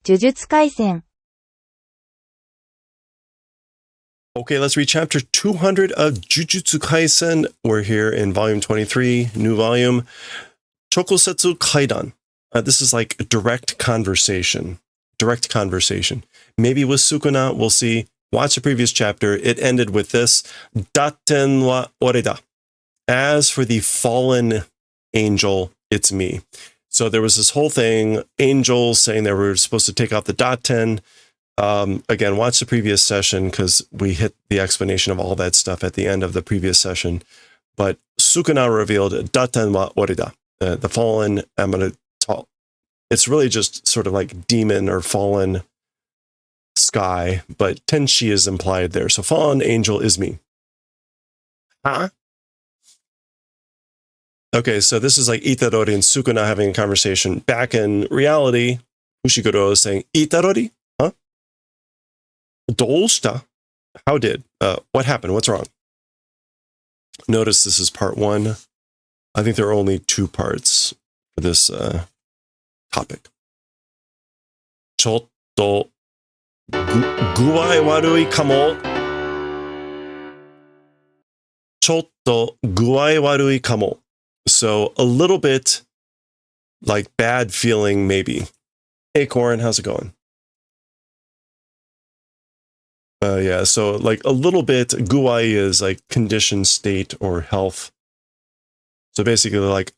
呪術廻戦 Okay, let's read chapter 200 of Jujutsu Kaisen. We're here in volume 23, new volume. Chokosetsu Kaidan. This is like direct conversation. Direct conversation. Maybe with Sukuna, we'll see. Watch the previous chapter. It ended with this. Datten wa oreda. As for the fallen angel, it's me. So there was this whole thing, angels saying they were supposed to take out the Datten. Again, watch the previous session because we hit the explanation of all that stuff at the end of the previous session. But Sukuna revealed Datten wa oreda. The fallen, I'm going to talk. It's really just sort of like demon or fallen sky, but Tenshi is implied there. So fallen angel is me. Huh? Okay, so this is like Itadori and Sukuna having a conversation. Back in reality, Fushiguro is saying, Itadori? Huh? Doushita? How did? What happened? What's wrong? Notice this is part 1. I think there are only 2 parts for this topic. Chotto guai warui kamo. Chotto guai warui kamo. So a little bit like bad feeling, maybe. Hey, Corin, how's it going? Yeah, so like a little bit, guai is like condition, state, or health. So basically like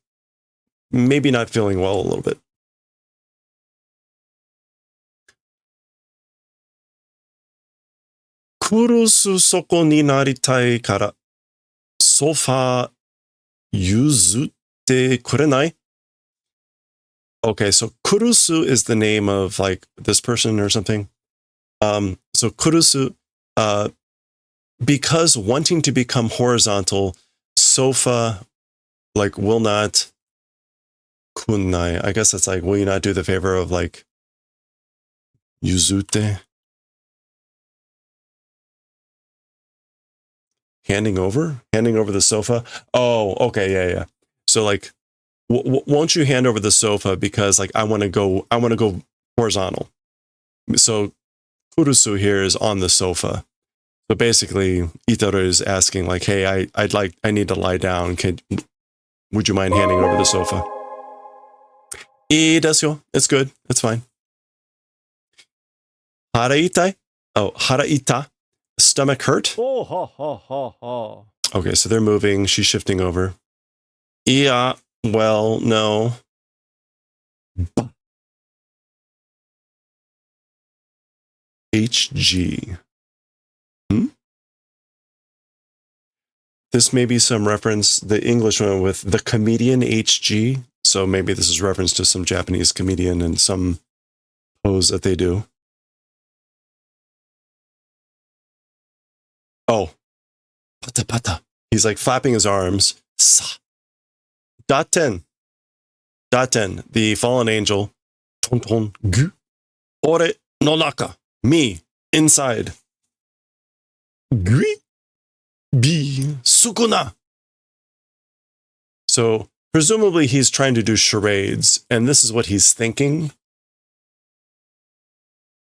maybe not feeling well a little bit. Kurusu soko ni naritai kara sofa yuzutte kurenai? Okay, so kurusu is the name of like this person or something. So kurusu, because wanting to become horizontal, sofa like will not kunai. I guess that's like, will you not do the favor of like yuzute? Handing over the sofa. Oh, okay. Yeah. So like, won't you hand over the sofa because like, I want to go horizontal. So kurusu here is on the sofa. So basically Itadori is asking like, hey, I need to lie down. Would you mind handing over the sofa? Desu. It's good. It's fine. Haraitai? Oh, haraita. Stomach hurt? Okay, so they're moving. She's shifting over. Yeah, well, no. HG. This may be some reference, the English one with the comedian HG. So maybe this is reference to some Japanese comedian and some pose that they do. Oh, pata pata. He's like flapping his arms. Sa. Datten, the fallen angel. Tonton gu. Ore no naka. Me, inside. Gui. Bi. Sukuna. So presumably he's trying to do charades, and this is what he's thinking.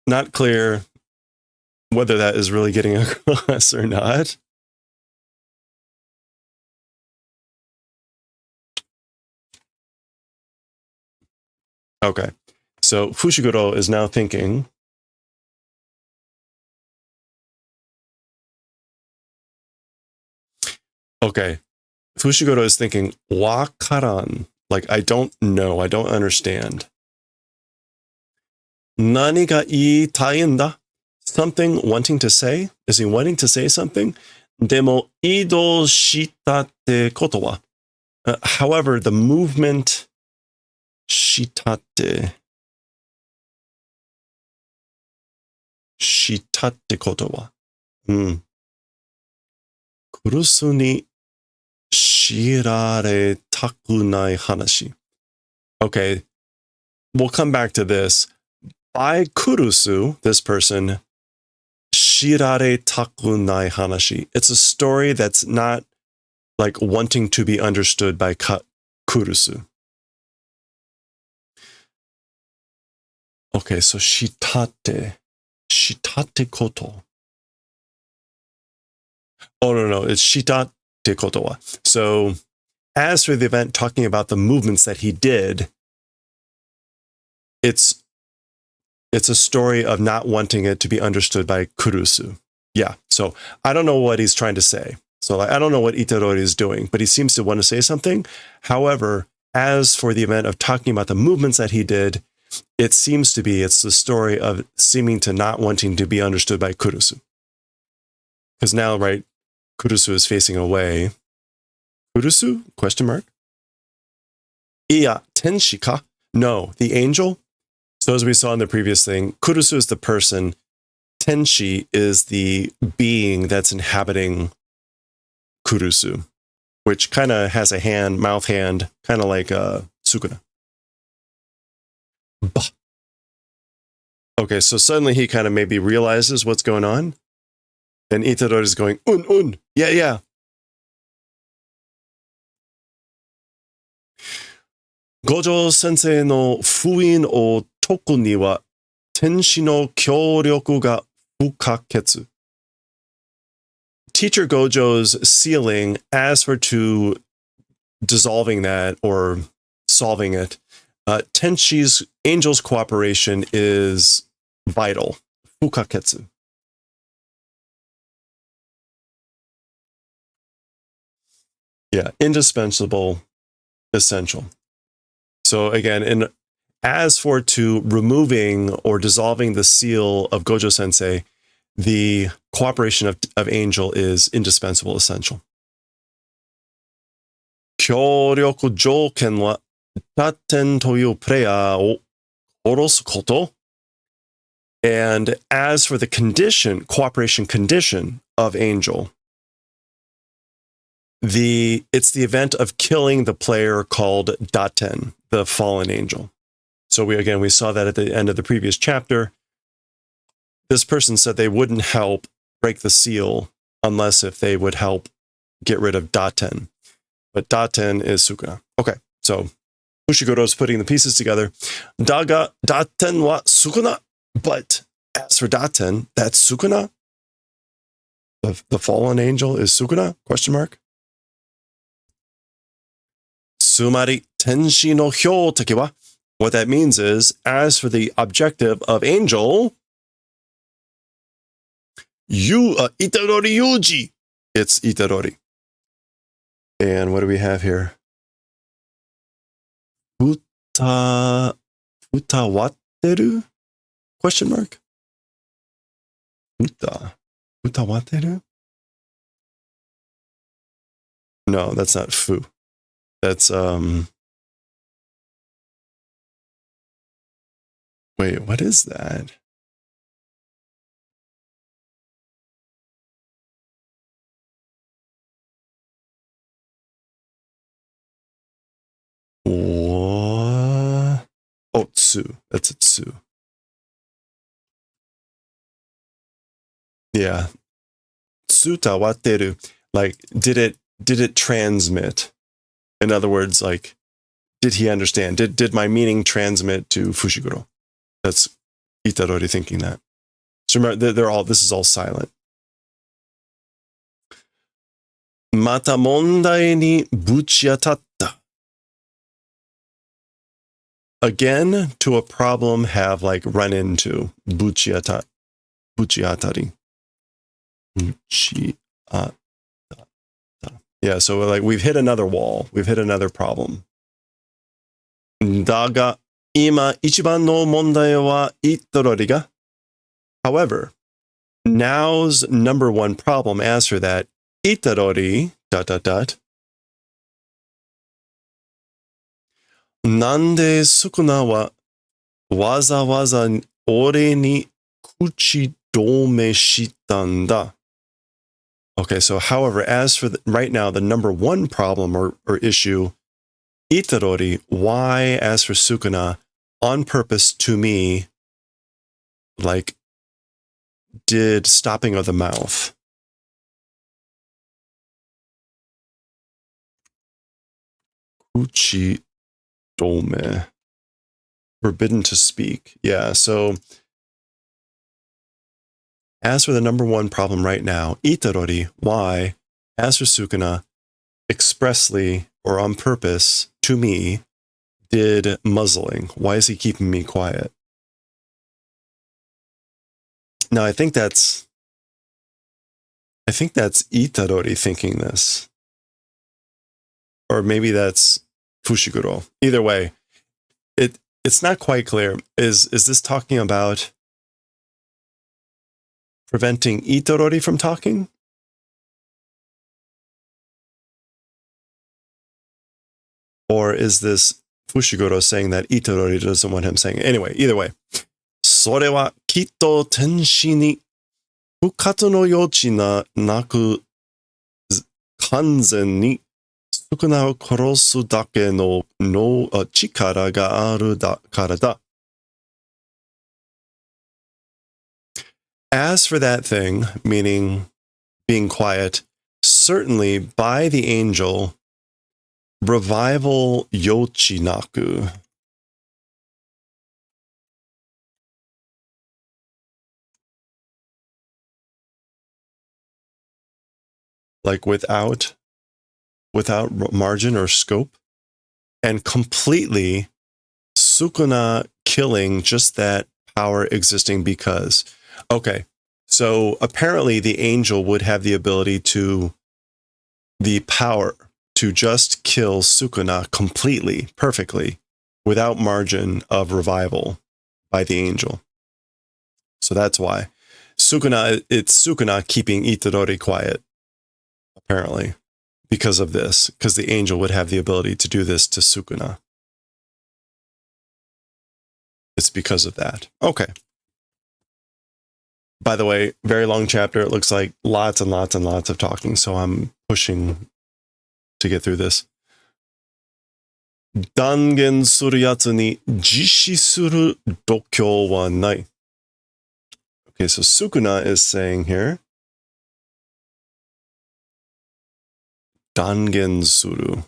Not clear whether that is really getting across or not. Okay, so Fushiguro is now thinking. Okay, Fushiguro is thinking, wakaran, like I don't know, I don't understand. Nani ga iitai n da? Something wanting to say? Is he wanting to say something? Demo idou shita te koto wa. However, the movement shitate koto wa. Kurusu ni shiraretaku nai hanashi. Okay, we'll come back to this. By Kurusu, this person, shiraretaku nai hanashi. It's a story that's not like wanting to be understood by Kurusu. Okay, so shitate. Shitate koto. Oh, no, it's shitate koto wa. So as for the event talking about the movements that he did, it's a story of not wanting it to be understood by Kurusu. Yeah, so I don't know what he's trying to say. So I don't know what Itadori is doing, but he seems to want to say something. However, as for the event of talking about the movements that he did, it seems to be, it's the story of seeming to not wanting to be understood by Kurusu. Because now, right, Kurusu is facing away. Kurusu? Question mark. Iya, tenshi ka? No, the angel. So as we saw in the previous thing, Kurusu is the person. Tenshi is the being that's inhabiting Kurusu, which kind of has a hand, mouth hand, kind of like Sukuna. Bah. Okay, so suddenly he kind of maybe realizes what's going on. And Itadori is going, yeah, yeah. Gojo sensei no fuin o toku ni wa tenshi no kyōryoku ga fukaketsu. Teacher Gojo's sealing, as for to dissolving that or solving it, Tenshi's angel's cooperation is vital. Fukaketsu. Yeah, indispensable, essential. So again, as for to removing or dissolving the seal of Gojo Sensei, the cooperation of Angel is indispensable, essential. Kyōryoku jouken wa datten toyu player o orosu koto. And as for the condition, cooperation condition of Angel, it's the event of killing the player called Daten, the fallen angel. So we saw that at the end of the previous chapter. This person said they wouldn't help break the seal unless if they would help get rid of Daten. But Daten is Sukuna. Okay, so Fushiguro is putting the pieces together. Daga Daten wa Sukuna. But as for Daten, that's Sukuna. The fallen angel is Sukuna? Question mark. Sumari tenshi no hyōtake wa. What that means is, as for the objective of Angel, Itadori Yuji. It's Itadori. And what do we have here? Futawateru? Question mark. Futawateru? No, that's not fu. That's wait, what is that? What? Oh, tsu. That's a tsu. Yeah. Tsutawateru. Like, did it transmit? In other words, like, did he understand? Did my meaning transmit to Fushiguro? That's Itadori thinking that. So remember, this is all silent. Mata mondai ni buchiatatta. Again, to a problem, have like run into. Buchiatari. Buchiatta. Yeah, so like we've hit another wall. We've hit another problem. Daga ima ichiban no mondai wa Itadori ga. However, now's number one problem, as for that, Itadori, ... Nande Sukuna wa waza ore ni kuchi dome shitanda. Okay, so however, as for right now, the number one problem or issue, Itadori, why, as for Sukuna, on purpose to me, like, did stopping of the mouth. Kuchi dome. Forbidden to speak. Yeah, so as for the number one problem right now, Itarori, why? As for Sukuna, expressly or on purpose to me, did muzzling. Why is he keeping me quiet? Now, I think that's Itarori thinking this. Or maybe that's Fushiguro. Either way, it's not quite clear. Is this talking about preventing Itarori from talking? Or is this Fushiguro saying that Itarori doesn't want him saying it? Anyway, either way. それはきっと天使に不活の余地なく完全に少なを殺すだけの力があるからだ。As for that thing, meaning being quiet, certainly by the angel, revival yochinaku. Like without margin or scope, and completely Sukuna killing just that power existing because. Okay, so apparently the angel would have the ability the power to just kill Sukuna completely, perfectly, without margin of revival by the angel. So that's why. It's Sukuna keeping Itarori quiet, apparently, because of this, because the angel would have the ability to do this to Sukuna. It's because of that. Okay. By the way, very long chapter. It looks like lots and lots and lots of talking, so I'm pushing to get through this. 断言するやつに実施する度胸はない. Okay, so Sukuna is saying here, 断言する.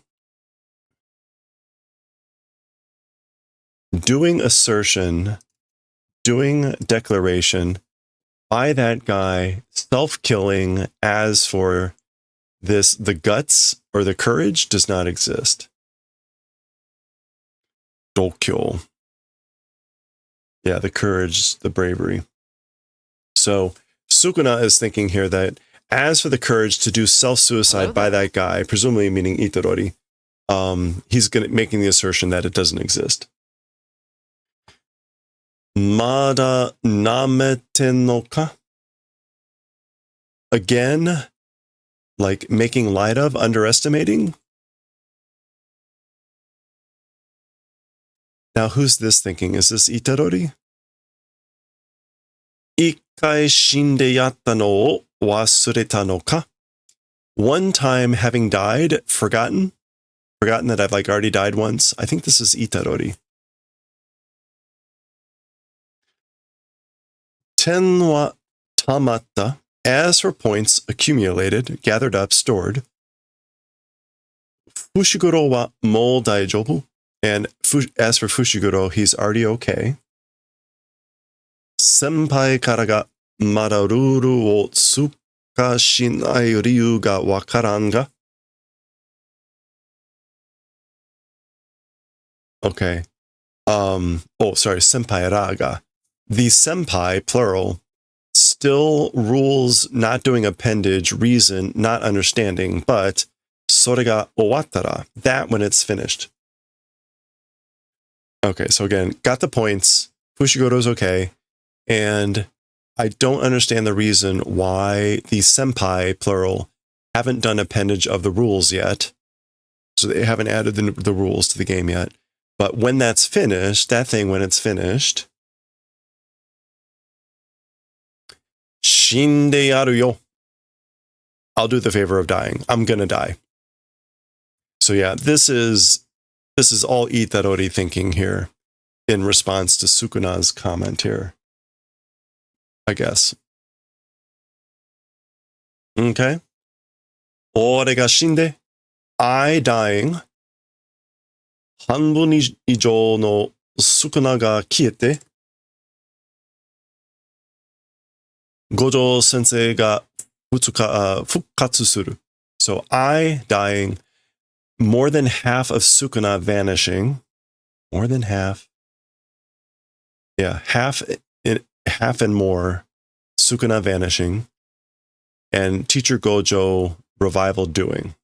Doing assertion, doing declaration by that guy, self-killing. As for this, the guts or the courage does not exist. Dokyo. Yeah, the courage, the bravery. So Sukuna is thinking here that as for the courage to do self-suicide by that guy, presumably meaning Itarori, he's making the assertion that it doesn't exist. Mada namete no ka? Again, like making light of, underestimating. Now, who's this thinking? Is this Itarori? Ikkai shinde yatta no o wasureta no ka? One time having died, forgotten that I've already died once. I think this is Itarori. Ten wa tamatta. As for points accumulated, gathered up, stored. Fushiguro wa mo daijoubu. And as for Fushiguro, he's already okay. Senpai kara ga mada ruru wo tsuka shinai ryu ga wakaran ga. Okay. Sorry, senpai raga. The senpai, plural, still rules not doing appendage, reason, not understanding, but sore ga owattara, that when it's finished. Okay, so again, got the points. Fushiguro's okay. And I don't understand the reason why the senpai, plural, haven't done appendage of the rules yet. So they haven't added the rules to the game yet. But when that's finished, when it's finished, shinde yaru yo. I'll do the favor of dying. I'm gonna die. So yeah, this is all Itarori thinking here in response to Sukuna's comment here, I guess. Okay. Ore ga shinde. I dying. 半分以上の sukuna ga kiete, Gojo sensei ga fukkatsu suru. So I dying, more than half of sukuna vanishing, more than half. Yeah, half and more sukuna vanishing, and teacher Gojo revival doing.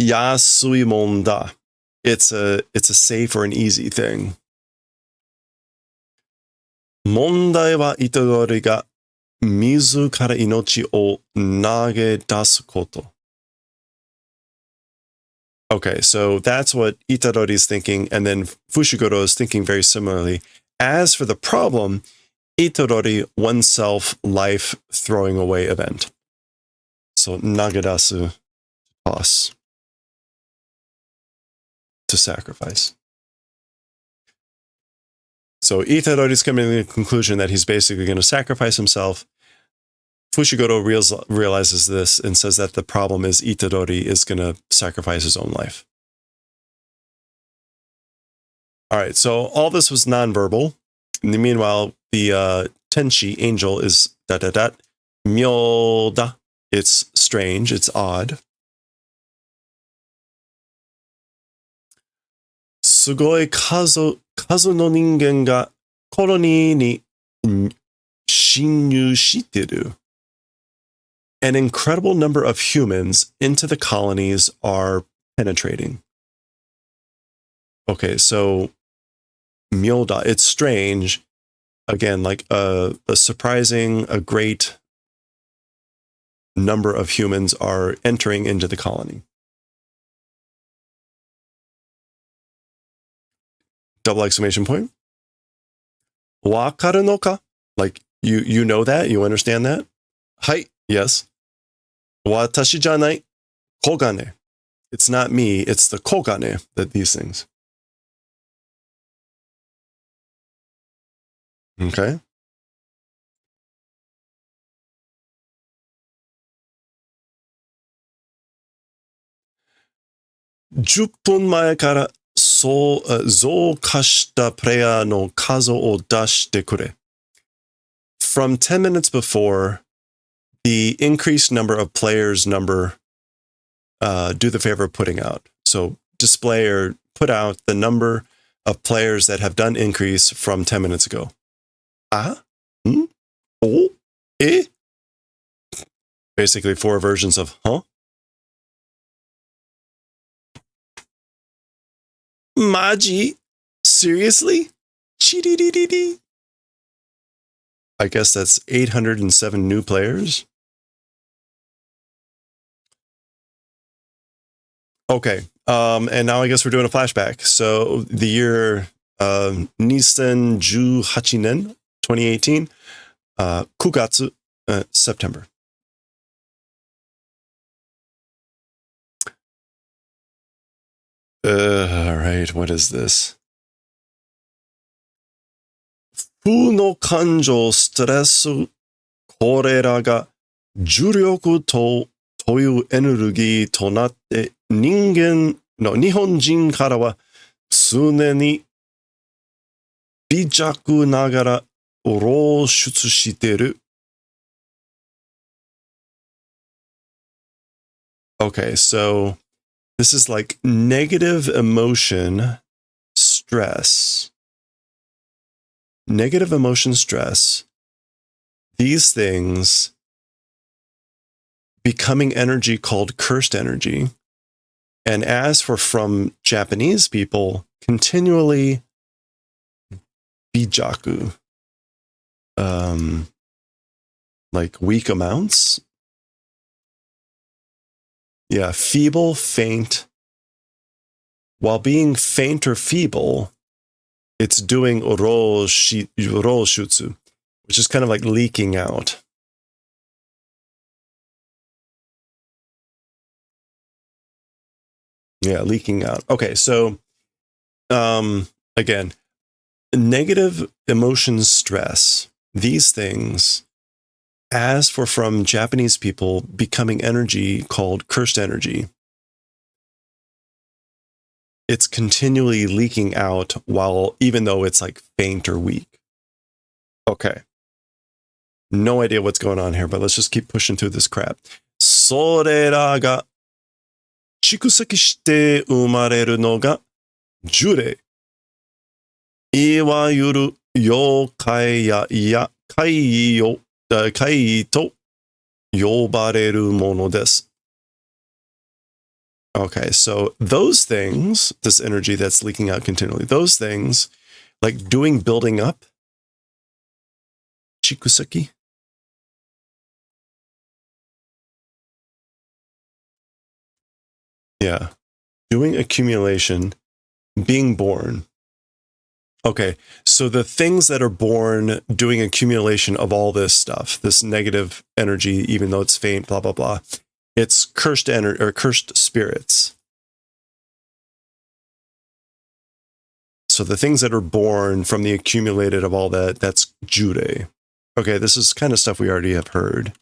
Yasui monda. It's a safe or an easy thing. Mondai wa Itadori ga mizu kara inochi o nage dasu koto. Okay, so that's what Itadori is thinking, and then Fushiguro is thinking very similarly. As for the problem, Itadori, oneself life throwing away event. So nagadasu, toss, to sacrifice. So Itadori is coming to the conclusion that he's basically going to sacrifice himself. Fushiguro realizes this and says that the problem is Itadori is going to sacrifice his own life. All right, so all this was nonverbal. Meanwhile, the Tenshi angel is myoda. It's strange, it's odd. Sugoi kazu no ningen ga colony ni shinyu shiteru. An incredible number of humans into the colonies are penetrating. Okay, so myoda, it's strange. Again, like a great number of humans are entering into the colony. Double exclamation point. Wakaru no ka? Like, you know that? You understand that? Hai, yes. Watashi janai kogane. It's not me, it's the kogane that these things. Okay. Juppun mae kara zoukashita player no kazu o dashite kure. From 10 minutes before, the increased number of players do the favor of putting out. So display or put out the number of players that have done increase from 10 minutes ago. Ah? Oh? Eh? Basically 4 versions of huh? Maji? Seriously? Chididididi. I guess that's 807 new players. Okay, and now I guess we're doing a flashback. So the year Nisen Ju Hachinen, 2018, Kugatsu, September. All right, what is this? Fu no kanjo stress korera ga juryoku to というエネルギーとなって日本人からは常に微弱ながら露出している。Okay, so this is like negative emotion stress. Negative emotion stress. These things becoming energy called cursed energy. And as for from Japanese people, continually bijaku, like weak amounts. Yeah, feeble, faint. While being faint or feeble, it's doing oro shutsu, which is kind of like leaking out. Yeah, leaking out. Okay, so again, negative emotion stress, these things, as for from Japanese people, becoming energy called cursed energy. it's continually leaking out even though it's like faint or weak. Okay. No idea what's going on here, but let's just keep pushing through this crap. それらが蓄積して生まれるのが呪霊。いわゆる妖怪や怪異と呼ばれるものです。Okay, so those things, this energy that's leaking out continually, those things, like building up, chikuseki. Yeah, doing accumulation, being born. Okay, so the things that are born doing accumulation of all this stuff, this negative energy, even though it's faint, blah, blah, blah, it's cursed energy or cursed spirits. So the things that are born from the accumulated of all that, that's Jure. Okay, this is kind of stuff we already have heard.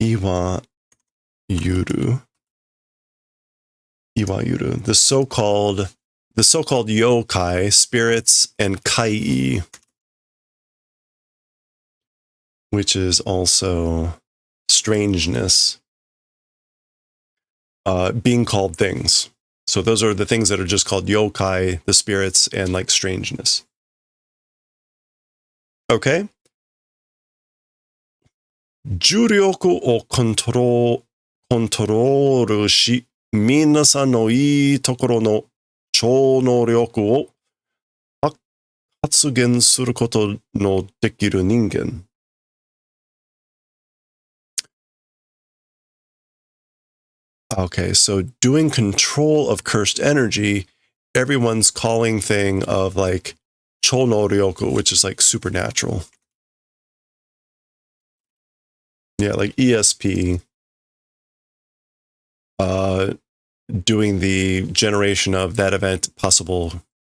Iwa Yuru. The so-called yokai, spirits, and kai, which is also strangeness, being called things. So those are the things that are just called yokai, the spirits, and like strangeness. Okay? 重力をコントロールし、皆さんのいいところの超能力を発現することのできる人間。Okay, so doing control of cursed energy, everyone's calling thing of like chonoryoku, which is like supernatural. Yeah, like ESP, doing the generation of that event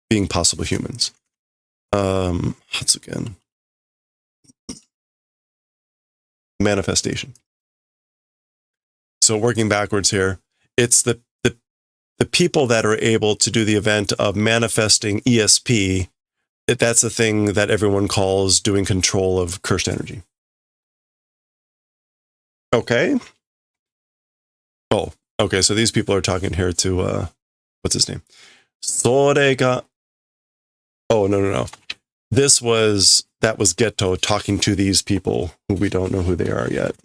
being possible humans. Hatsugen. Manifestation. So working backwards here, it's the people that are able to do the event of manifesting ESP. That's the thing that everyone calls doing control of cursed energy. Okay. Oh, okay. So these people are talking here to, what's his name? それが, oh, no. That was Geto talking to these people who we don't know who they are yet.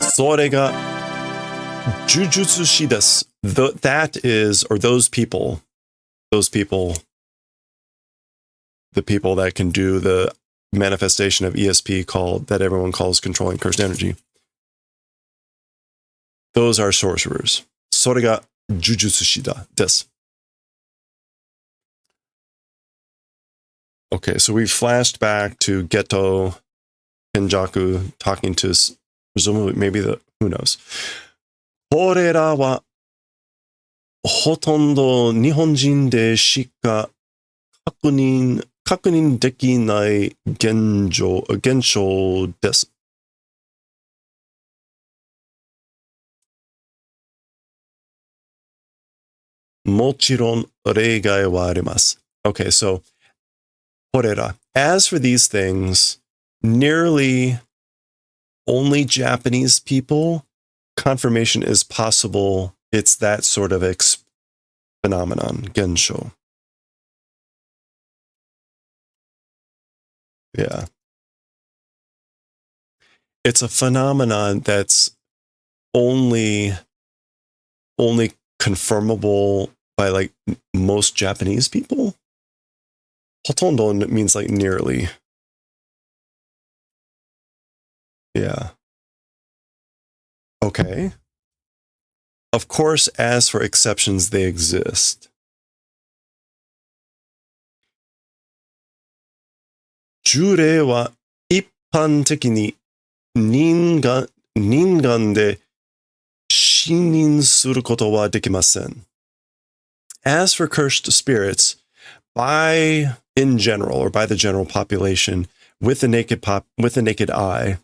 それが Jujutsu shi desu. That is, or those people, the people that can do the manifestation of ESP that everyone calls controlling cursed energy. Those are sorcerers. それが Jujutsu shi desu. Okay, so we flashed back to Geto Kenjaku talking to presumably who knows. これらはほとんど日本人でしか確認できない現象です。もちろん例外はあります。Okay, so これら. As for these things, nearly only Japanese people, confirmation is possible. It's that sort of phenomenon, gensho. Yeah. It's a phenomenon that's only confirmable by like most Japanese people. Hotondo means like nearly. Yeah. Okay. Of course, as for exceptions, they exist. 呪霊は一般的に人間で視認することはできません. As for cursed spirits, in general, or by the general population, with the naked eye,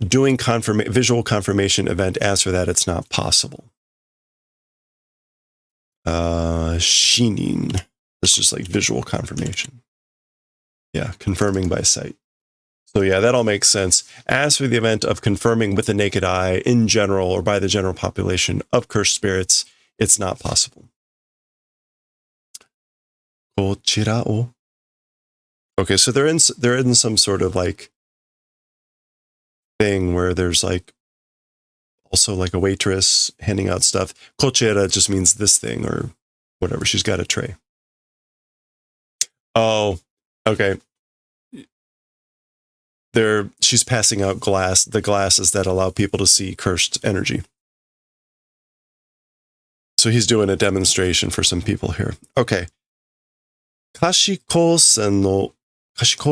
doing visual confirmation event, as for that, it's not possible. Shinin. This is just like visual confirmation. Yeah, confirming by sight. So yeah, that all makes sense. As for the event of confirming with the naked eye in general or by the general population of cursed spirits, it's not possible. Kochira. Okay, so they're in some sort of like thing where there's like also like a waitress handing out stuff. Kochira just means this thing or whatever. She's got a tray. Oh, okay. She's passing out the glasses that allow people to see cursed energy. So he's doing a demonstration for some people here. Okay. Kashikousen no hacho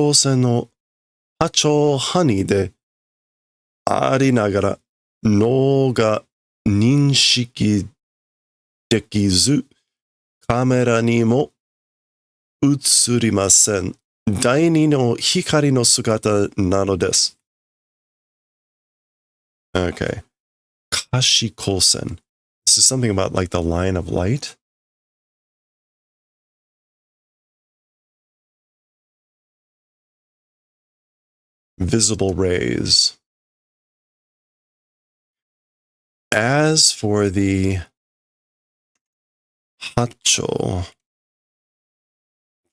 hani de arinagara no ga ninshiki dekizu kamera ni mo utsurimasen. Daini no hikari no sugata nano desu. Okay. Kashikousen. This is something about like the line of light. Visible rays. As for the hacho,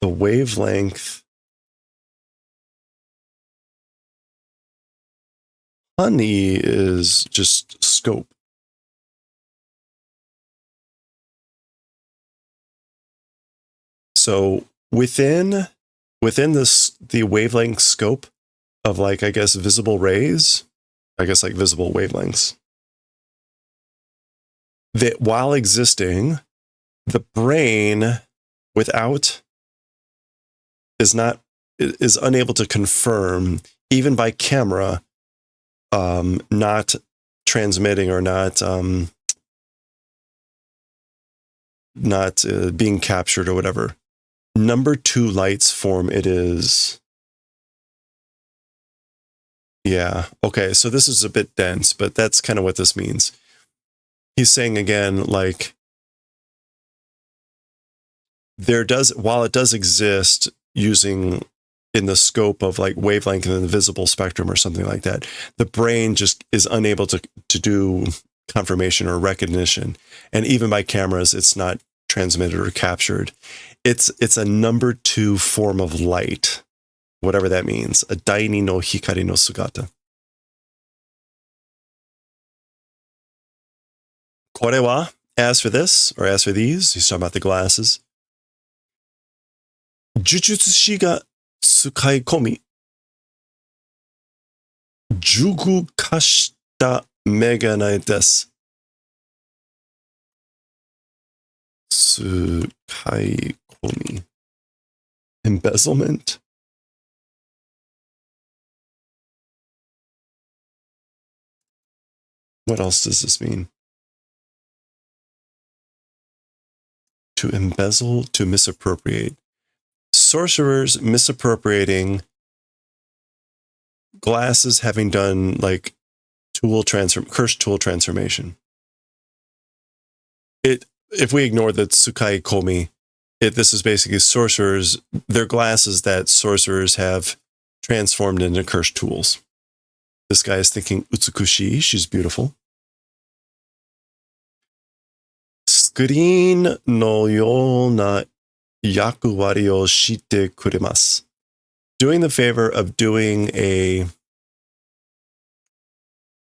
the wavelength, honey is just scope. So within the wavelength scope of like, I guess, visible rays, I guess like visible wavelengths, that while existing, the brain without is unable to confirm, even by camera, not transmitting or not being captured or whatever. Number 2 light's form it is. Yeah. Okay. So this is a bit dense, but that's kind of what this means. He's saying again, like, while it does exist using in the scope of like wavelength in the visible spectrum or something like that, the brain just is unable to do confirmation or recognition. And even by cameras, it's not transmitted or captured. It's a number 2 form of light, whatever that means. A daini no hikari no sugata. Kore wa, as for this, or as for these, he's talking about the glasses. Jujutsu shi ga tsukai komi, jugu kashita megane desu. Tsukai komi. Embezzlement. What else does this mean? To embezzle, to misappropriate. Sorcerers misappropriating glasses having done like cursed tool transformation. If we ignore the tsukai komi, this is basically sorcerers, they're glasses that sorcerers have transformed into cursed tools. This guy is thinking utsukushi, she's beautiful. Screen no yona yakuwari o shite kuremasu. Doing the favor of doing a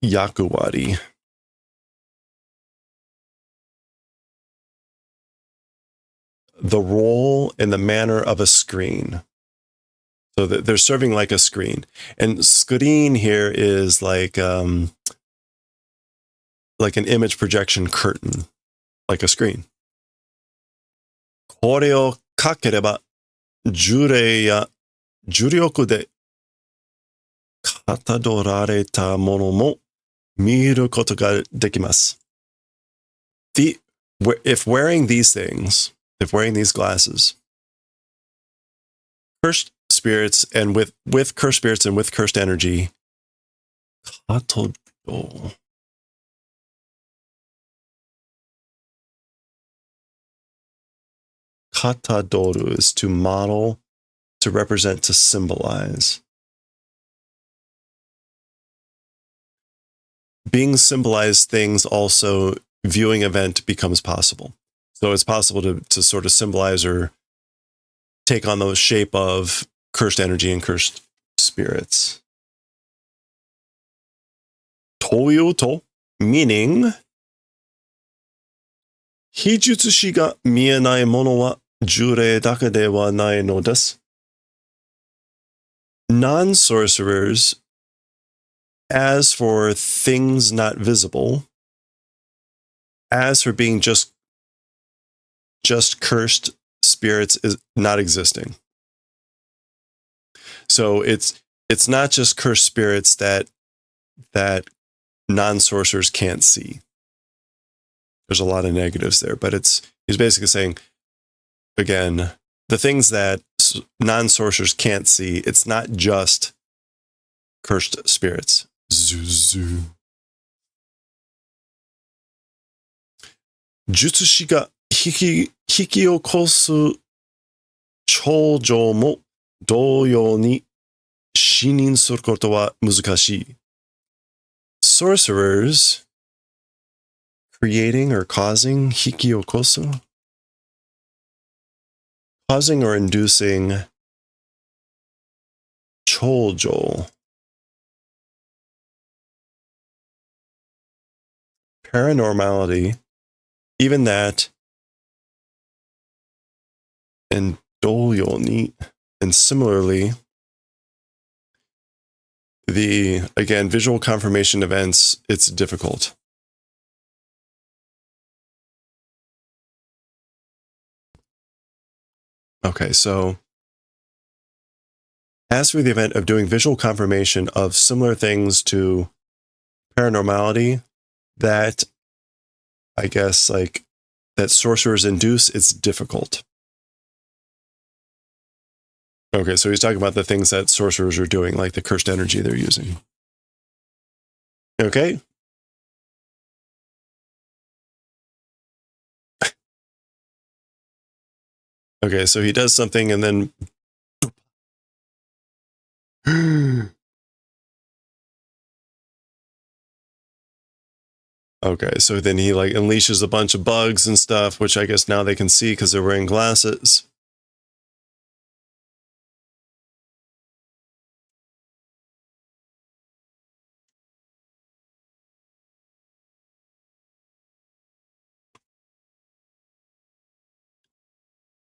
yakuwari. The role and the manner of a screen. So that they're serving like a screen. And screen here is like an image projection curtain, like a screen. Kore o kakereba jurei ya juryoku de katadorareta mono mo miru koto ga dekimasu. If wearing these glasses, cursed spirits and with cursed spirits and with cursed energy, katadoru is to model, to represent, to symbolize. Being symbolized things also, viewing event becomes possible. So it's possible to sort of symbolize or take on the shape of cursed energy and cursed spirits. Toyoto, meaning, hijutsushi ga mienai mono wa jurei dake de wa nai no desu. Non-sorcerers, as for things not visible, as for being just cursed spirits, is not existing. So it's not just cursed spirits that non-sorcerers can't see. There's a lot of negatives there, but he's basically saying, again, the things that non-sorcerers can't see, it's not just cursed spirits. Zuzu. Jutsushi ga hikiokosu chōjō mo doyo ni shinin suru koto wa muzukashii. Sorcerers creating or causing, hikiokosu, causing or inducing chōjō, paranormality, even that, and doyo ni, and similarly, again, visual confirmation events, it's difficult. Okay, so as for the event of doing visual confirmation of similar things to paranormality, that, I guess, like, that sorcerers induce, it's difficult. Okay, so he's talking about the things that sorcerers are doing, like the cursed energy they're using. Okay. Okay, so he does something and then... Okay, so then he like unleashes a bunch of bugs and stuff, which I guess now they can see because they're wearing glasses.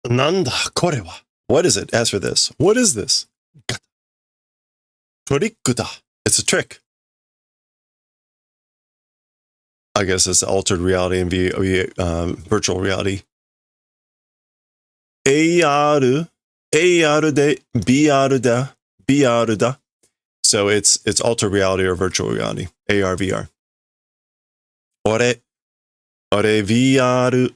Nanda kore wa? What is it? As for this, what is this? Torikuda. It's a trick. I guess it's altered reality and virtual reality. AR de BR da. So it's altered reality or virtual reality. AR VR. Ore VR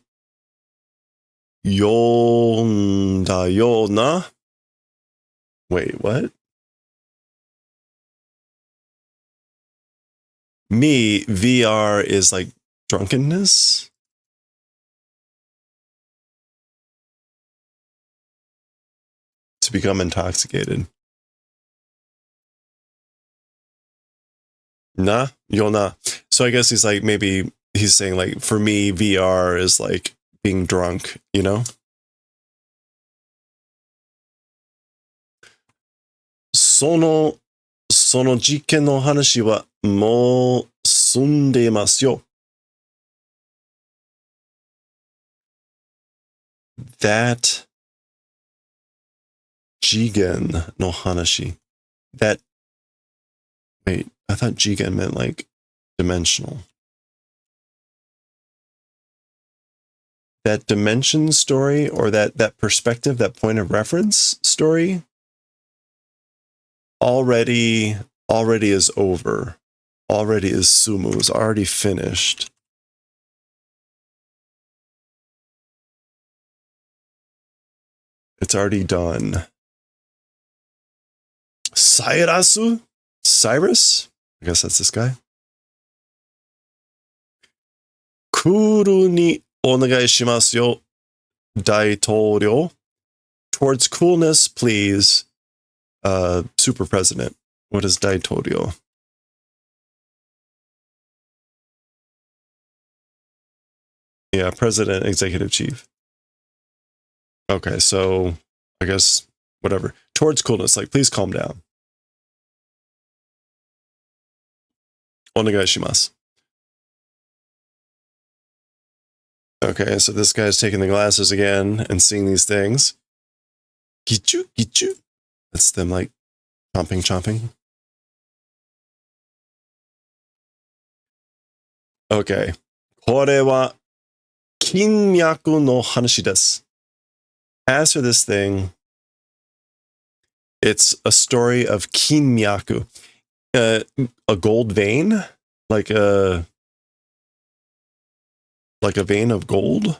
yonda yona. Wait, what? Me, VR is like drunkenness? To become intoxicated. Nah, yona. So I guess he's like, maybe he's saying like, for me, VR is like being drunk, you know? Sono jiken no hanashi wa mo sunde yo. That jigen no hanashi. That, wait, I thought jigen meant like dimensional. That dimension story, or that perspective, that point of reference story, already is over. Already is sumu, is already finished. It's already done. Cyrus? I guess that's this guy. Kuru ni onegai shimasu yo. daitouryo. Towards coolness, please, super president. What is daitouryo? Yeah, president, executive chief. Okay, so I guess whatever. Towards coolness, like please calm down. Onegai shimasu. Okay, so this guy's taking the glasses again and seeing these things. Gichu, gichu. That's them like chomping. Okay. これは金脈の話です. As for this thing, it's a story of kinmyaku, a gold vein, like a vein of gold.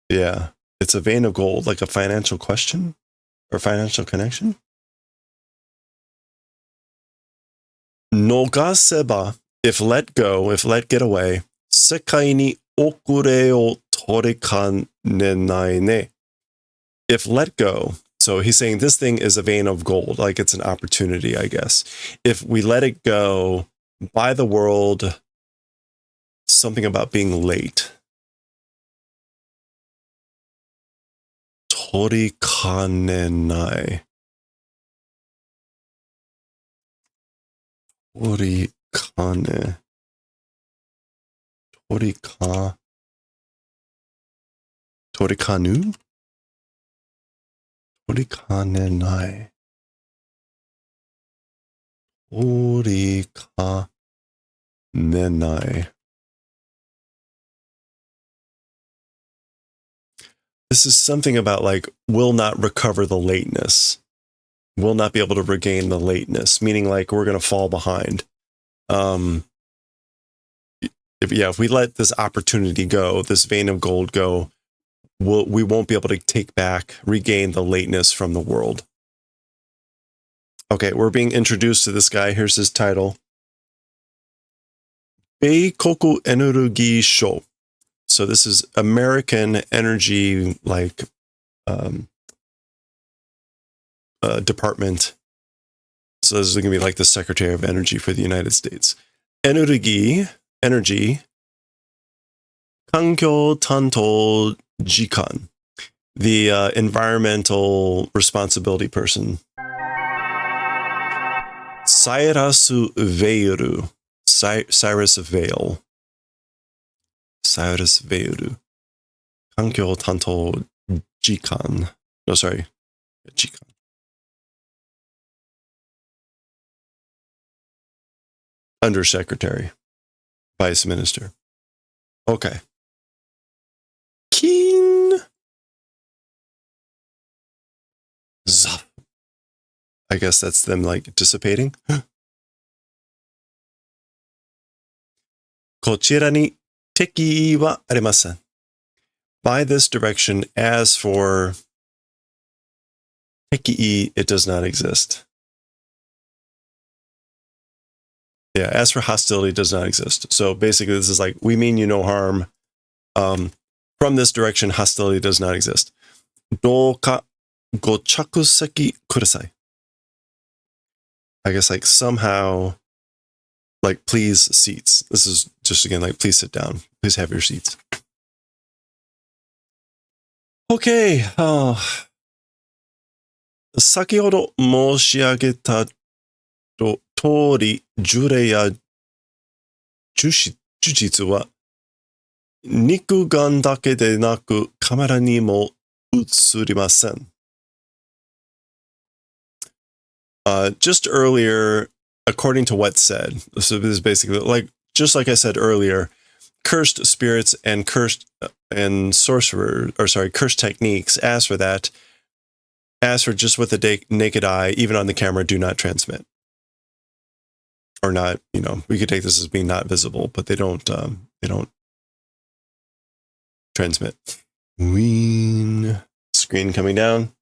Yeah, it's a vein of gold, like a financial question or financial connection. Nogaseba, if let go, if let get away, sekai ni okure o torikanenai ne. If let go, so he's saying this thing is a vein of gold, like it's an opportunity, I guess. If we let it go, by the world, something about being late. Torikanenai. Torikane. Torikanu? Torikanenai. Torikanenai. This is something about like will not recover the lateness. Will not be able to regain the lateness, meaning like we're going to fall behind. If we let this opportunity go, this vein of gold go, we won't be able to regain the lateness from the world. Okay, we're being introduced to this guy. Here's his title. Beikoku Energy Show. So this is American energy, like, department. So this is going to be like the Secretary of Energy for the United States. Energy, Kankyo Tanto Jikan, the environmental responsibility person. Cyrus Veiru. Cyrus Vale. Cyrus Veiru. Kankyo Tanto Jikan. No, sorry. Jikan. Undersecretary. Vice Minister. Okay. Keen. Zap. I guess that's them like dissipating. Kochira ni teki wa arimasen. By this direction, as for teki, it does not exist. Yeah, as for hostility, it does not exist. So basically, this is like, we mean you no harm. From this direction, hostility does not exist. Douka gochakuseki kudasai. I guess like somehow, like please seats. This is just again like please sit down. Please have your seats. Okay. 先ほど申し上げた通り、呪霊や呪術は肉眼だけでなくカメラにも映りません。Just earlier, according to what said, so this is basically like, just like I said earlier, cursed spirits and cursed techniques, as for just with the naked eye, even on the camera, do not transmit. Or not, we could take this as being not visible, but they don't transmit. Screen coming down.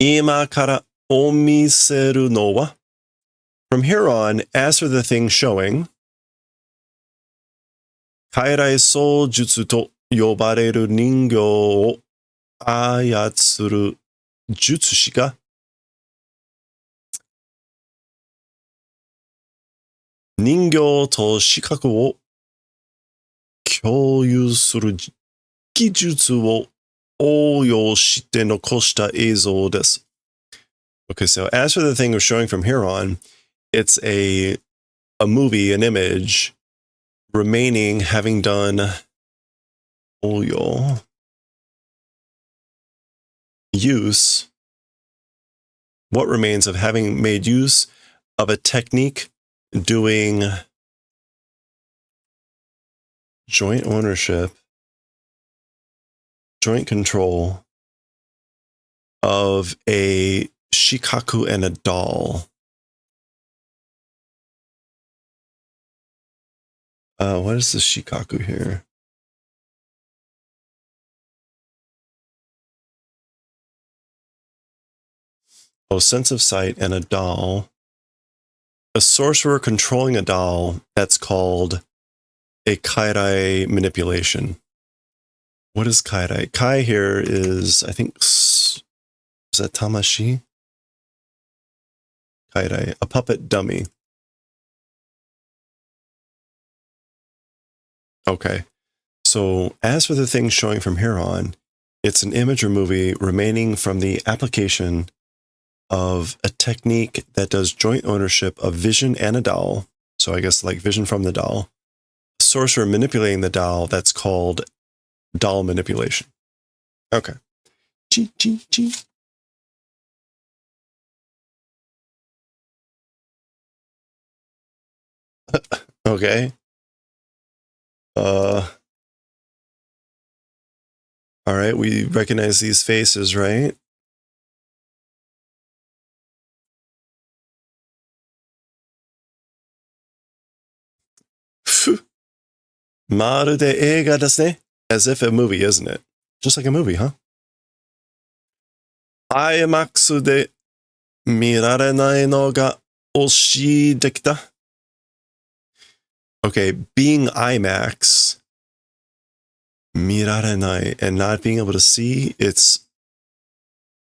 Ima kara omiseru no wa. From here on, as for the thing showing, Kairai Soul Jutsu to 呼ばれる人形を操る術師が人形と視覚を共有する技術を応用して残した映像です。Okay, so as for the thing of showing from here on, it's a movie, an image, remaining having done use. What remains of having made use of a technique doing joint ownership, joint control of a shikaku and a doll. What is the shikaku here? Oh, sense of sight and a doll. A sorcerer controlling a doll, that's called a kairai manipulation. What is kairai? Kai here is, I think, is that tamashi? Kairai, a puppet dummy. Okay. So as for the things showing from here on, it's an image or movie remaining from the application of a technique that does joint ownership of vision and a doll. So I guess like vision from the doll. Sorcerer manipulating the doll, that's called doll manipulation. Okay. G. Okay. All right, we recognize these faces, right? Marude eiga desu ne? As if a movie, isn't it? Just like a movie, huh? IMAX で見られないのが惜しいできた. Okay, being IMAX, 見られない and not being able to see, it's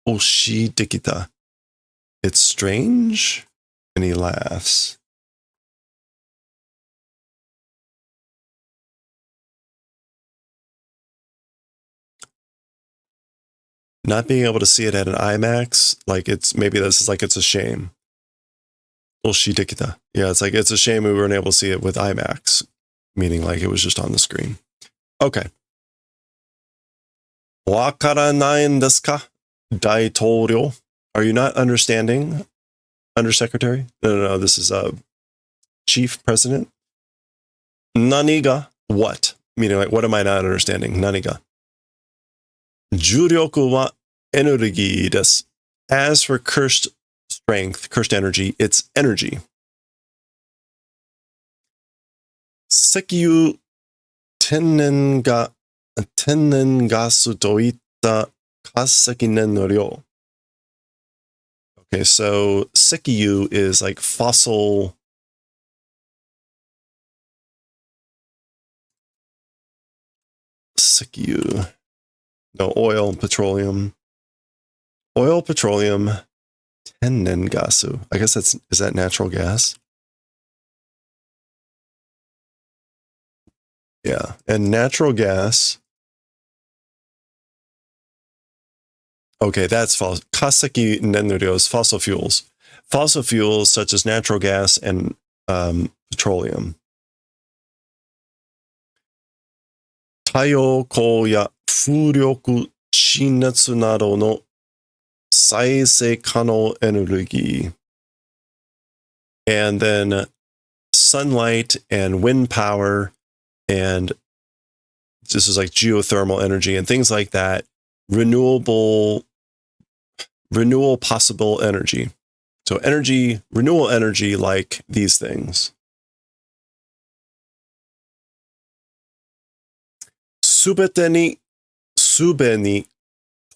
惜しいできた. It's strange, and he laughs. Not being able to see it at an IMAX, like maybe this is like it's a shame. Oshi dekita. Yeah, it's like it's a shame we weren't able to see it with IMAX, meaning like it was just on the screen. Okay. Wakaranai desu ka, Daitouryo? Are you not understanding, Undersecretary? No, this is Chief President. Nani ga? What? Meaning like, what am I not understanding? Nani ga? Juryoku wa energy desu. As for cursed strength, cursed energy, it's energy. Sekiyu tennen gasu to itta kaseki nen no ryo. Okay, so sekiyu is like fossil. Sekiyu. No, oil, petroleum. Oil, petroleum, tennen gasu. I guess is that natural gas? Yeah, and natural gas. Okay, that's false. Kaseki nenryo is fossil fuels. Fossil fuels such as natural gas and petroleum. Taiyo kou ya furyoku, shinnatsu nado no saisei kano energy. And then sunlight and wind power, and this is like geothermal energy and things like that. Renewal possible energy. So energy, renewal energy, like these things. Subete ni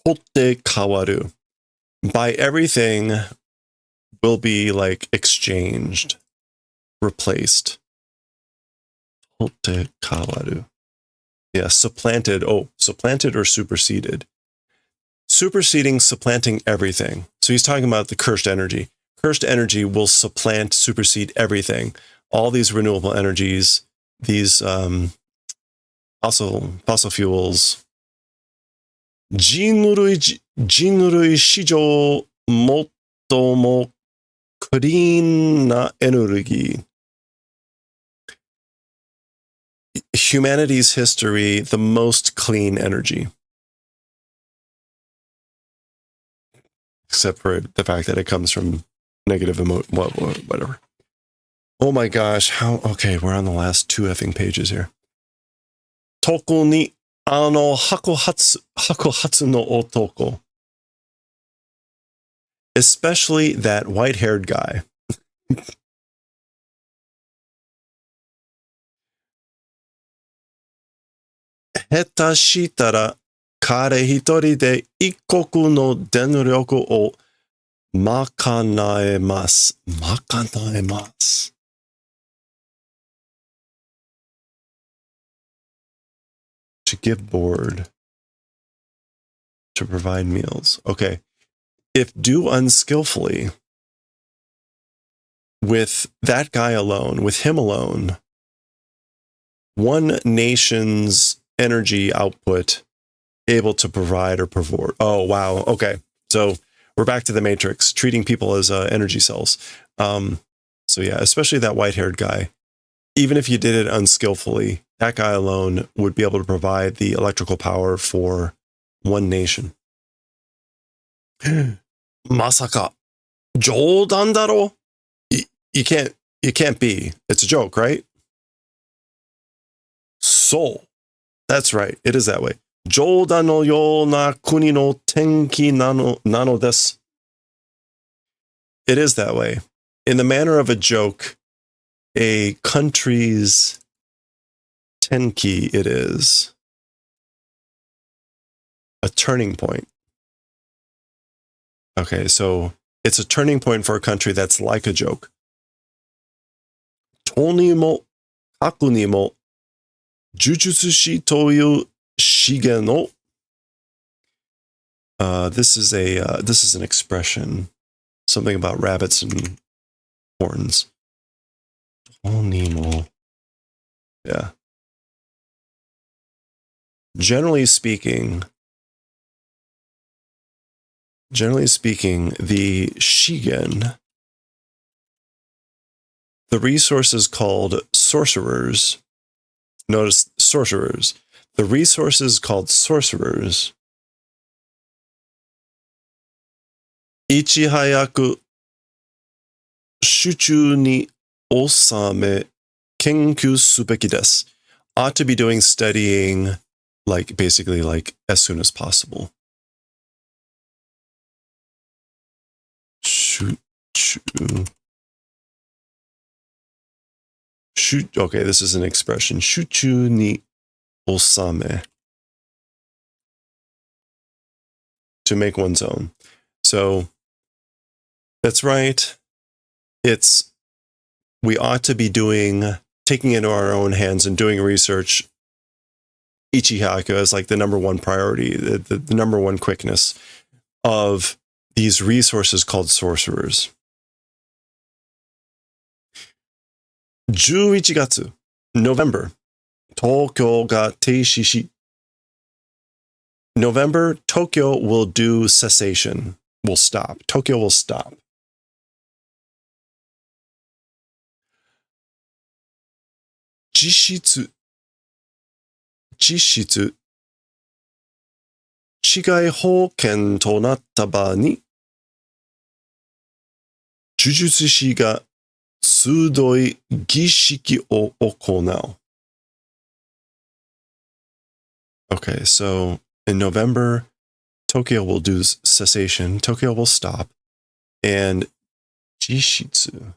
totte kawaru. By everything will be like exchanged, replaced. Totte kawaru. Yeah, supplanted. Oh, supplanted or superseded. Superseding, supplanting everything. So he's talking about the cursed energy. Cursed energy will supplant, supersede everything. All these renewable energies, these fossil fuels. 人類史上最もクリーンなエネルギー. Humanity's history, the most clean energy. Except for the fact that it comes from negative whatever. Oh my gosh, okay, we're on the last 2 effing pages here. 特に白髪の男. Especially that white-haired guy. 下手したら彼一人で一国の電力を賄えます。賄えます。To give board. To provide meals. Okay. If do unskillfully, with that guy alone, with him alone, one nation's energy output able to provide or provide. Oh, wow. Okay. So we're back to the Matrix, treating people as energy cells. So yeah, especially that white-haired guy. Even if you did it unskillfully, that guy alone would be able to provide the electrical power for one nation. まさか、冗談だろ? You can't be. It's a joke, right? So, that's right. It is that way. 冗談のような国の天気なのです. It is that way. In the manner of a joke, a country's tenki it is. A turning point. Okay, so it's a turning point for a country that's like a joke. とにもかくにも呪術師という資源を this is an expression, something about rabbits and horns. とにも yeah. Generally speaking, the Shigen, the resources called sorcerers, notice sorcerers, the resources called sorcerers, いち早く手中に収め研究すべきです ought to be doing studying basically as soon as possible. Okay, this is an expression. 手中に収め to make one's own. So that's right. We ought to be taking it into our own hands and doing research. Ichihaku as the number one priority, the number one quickness of these resources called sorcerers. 11月 November 東京が停止し November Tokyo will do cessation, will stop. Tokyo will stop. 実質治外法権となった場に呪術師が鋭い儀式を行う. Okay, so in November, Tokyo will do cessation. Tokyo will stop. And jishitsu.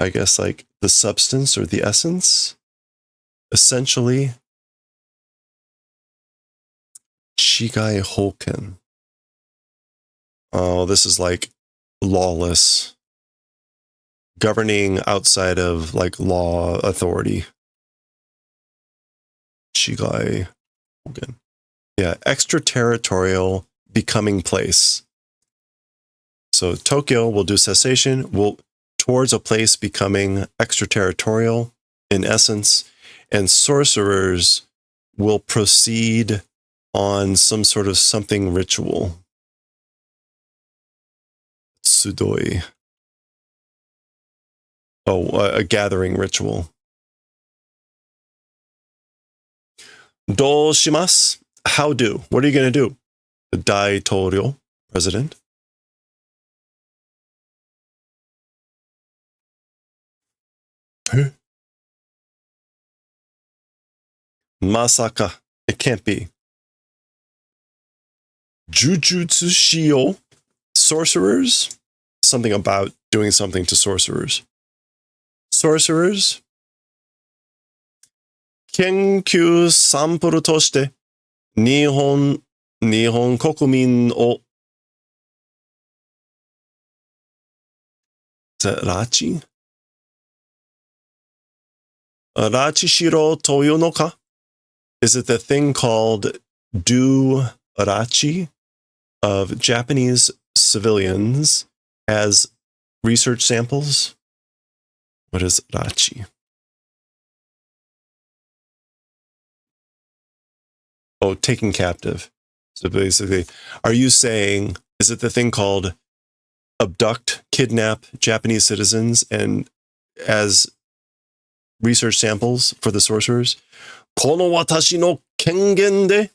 I guess the substance or the essence. Essentially, Shigai Hoken. Oh, this is lawless governing outside of like law authority. Shigai. Again. Yeah, extraterritorial becoming place. So Tokyo will do cessation, will towards a place becoming extraterritorial in essence, and sorcerers will proceed on some sort of something ritual. Sudoi. Oh, a gathering ritual. Do shimasu. How do? What are you going to do? The Daitorio, president. Huh? Masaka. It can't be. Jujutsu shio. Sorcerers. Something about doing something to sorcerers. Sorcerers. Kenkyu sampuru toshite. Nihon kokumin o. Is that Rachi? Rachi shiro toyo no ka? Is it the thing called do Rachi of Japanese civilians as research samples? What is Rachi? Oh, taken captive. So basically, are you saying, is it the thing called abduct, kidnap Japanese citizens and as research samples for the sorcerers? Kono watashi no kengen de?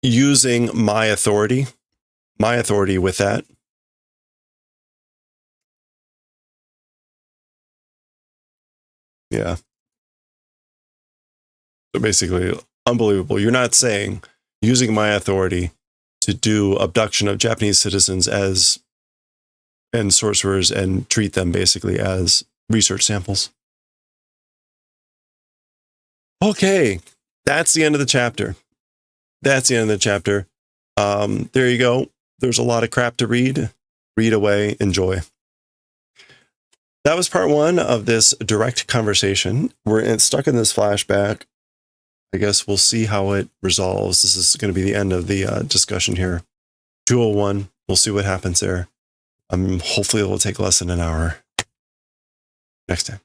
Using my authority with that. Yeah. So basically, unbelievable. You're not saying using my authority to do abduction of Japanese citizens and sorcerers and treat them basically as research samples. Okay, that's the end of the chapter. There you go. There's a lot of crap to read. Read away, enjoy. That was part one of this direct conversation. We're stuck in this flashback. I guess we'll see how it resolves. This is going to be the end of the discussion here. 201. We'll see what happens there. Hopefully it will take less than an hour. Next time.